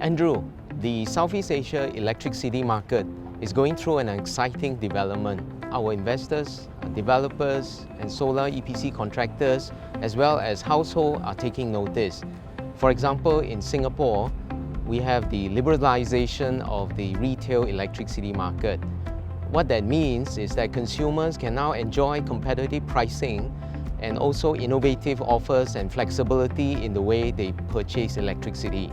Andrew, the Southeast Asia electricity market is going through an exciting development. Our investors, developers, and solar EPC contractors, as well as households, are taking notice. For example, in Singapore, we have the liberalization of the retail electricity market. What that means is that consumers can now enjoy competitive pricing and also innovative offers and flexibility in the way they purchase electricity.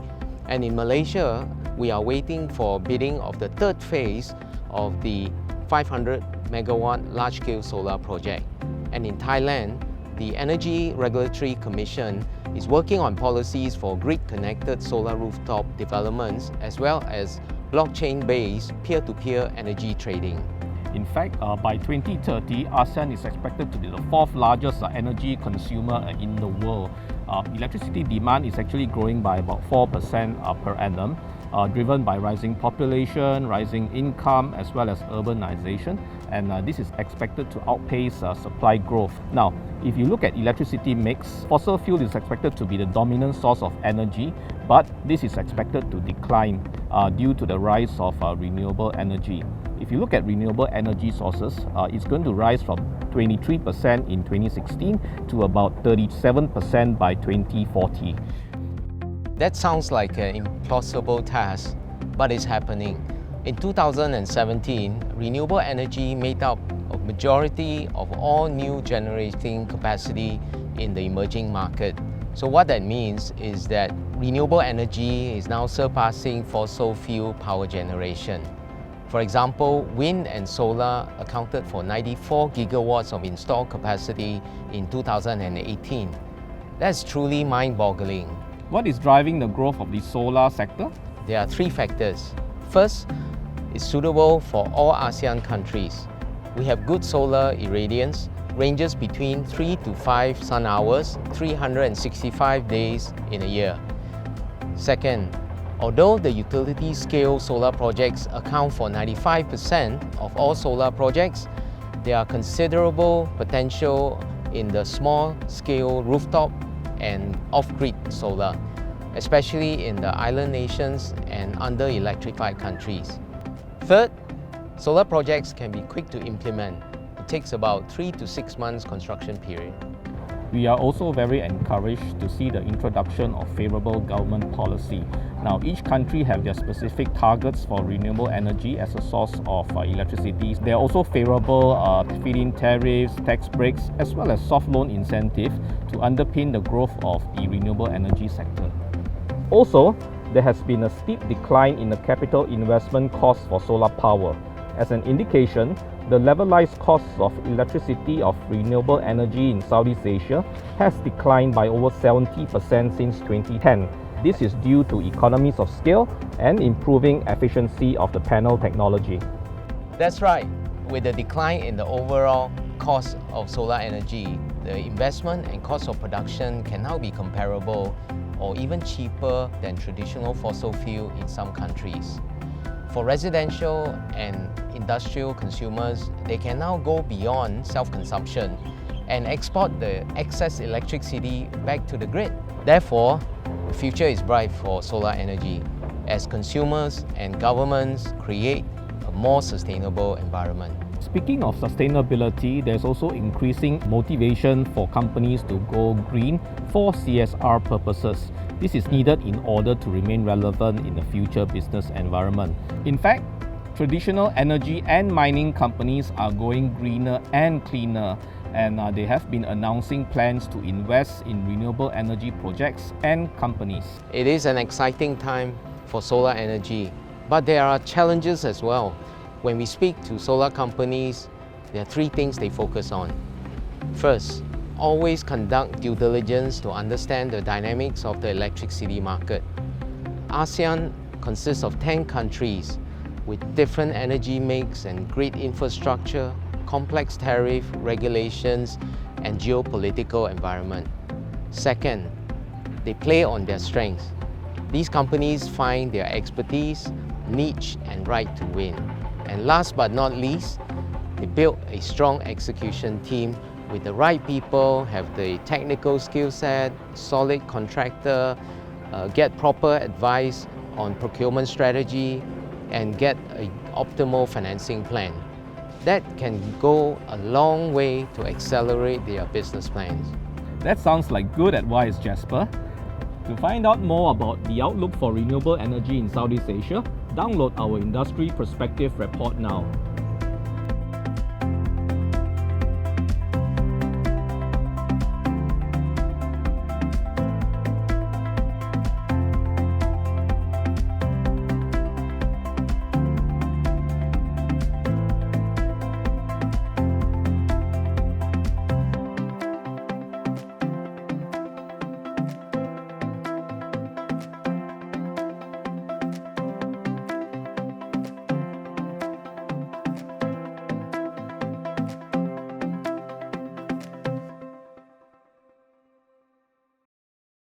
And in Malaysia, we are waiting for bidding of the third phase of the 500 megawatt large-scale solar project. And in Thailand, the Energy Regulatory Commission is working on policies for grid-connected solar rooftop developments as well as blockchain-based peer-to-peer energy trading. In fact, by 2030, ASEAN is expected to be the fourth largest energy consumer in the world. Electricity demand is actually growing by about 4% per annum, driven by rising population, rising income, as well as urbanization, and this is expected to outpace supply growth. Now, if you look at electricity mix, fossil fuel is expected to be the dominant source of energy, but this is expected to decline due to the rise of renewable energy. If you look at renewable energy sources, it's going to rise from 23% in 2016 to about 37% by 2040. That sounds like an impossible task, but it's happening. In 2017, renewable energy made up a majority of all new generating capacity in the emerging market. So what that means is that renewable energy is now surpassing fossil fuel power generation. For example, wind and solar accounted for 94 gigawatts of installed capacity in 2018. That's truly mind-boggling. What is driving the growth of the solar sector? There are three factors. First, it's suitable for all ASEAN countries. We have good solar irradiance, ranges between 3 to 5 sun hours, 365 days in a year. Second, although the utility-scale solar projects account for 95% of all solar projects, there are considerable potential in the small-scale rooftop and off-grid solar, especially in the island nations and under-electrified countries. Third, solar projects can be quick to implement. It takes about 3 to 6 months construction period. We are also very encouraged to see the introduction of favorable government policy. Now, each country have their specific targets for renewable energy as a source of electricity. There are also favorable feed-in tariffs, tax breaks, as well as soft loan incentives to underpin the growth of the renewable energy sector. Also, there has been a steep decline in the capital investment cost for solar power. As an indication, the levelized cost of electricity of renewable energy in Southeast Asia has declined by over 70% since 2010. This is due to economies of scale and improving efficiency of the panel technology. That's right. With the decline in the overall cost of solar energy, the investment and cost of production can now be comparable or even cheaper than traditional fossil fuel in some countries. For residential and industrial consumers, they can now go beyond self-consumption and export the excess electricity back to the grid. Therefore, the future is bright for solar energy as consumers and governments create a more sustainable environment. Speaking of sustainability, there's also increasing motivation for companies to go green for CSR purposes. This is needed in order to remain relevant in the future business environment. In fact, traditional energy and mining companies are going greener and cleaner, and they have been announcing plans to invest in renewable energy projects and companies. It is an exciting time for solar energy, but there are challenges as well. When we speak to solar companies, there are three things they focus on. First, always conduct due diligence to understand the dynamics of the electricity market. ASEAN consists of 10 countries with different energy mix and grid infrastructure, complex tariff, regulations, and geopolitical environment. Second, they play on their strengths. These companies find their expertise, niche, and right to win. And last but not least, they build a strong execution team with the right people, have the technical skill set, solid contractor, get proper advice on procurement strategy and get an optimal financing plan. That can go a long way to accelerate their business plans. That sounds like good advice, Jasper. To find out more about the outlook for renewable energy in Southeast Asia, download our Industry Perspective report now.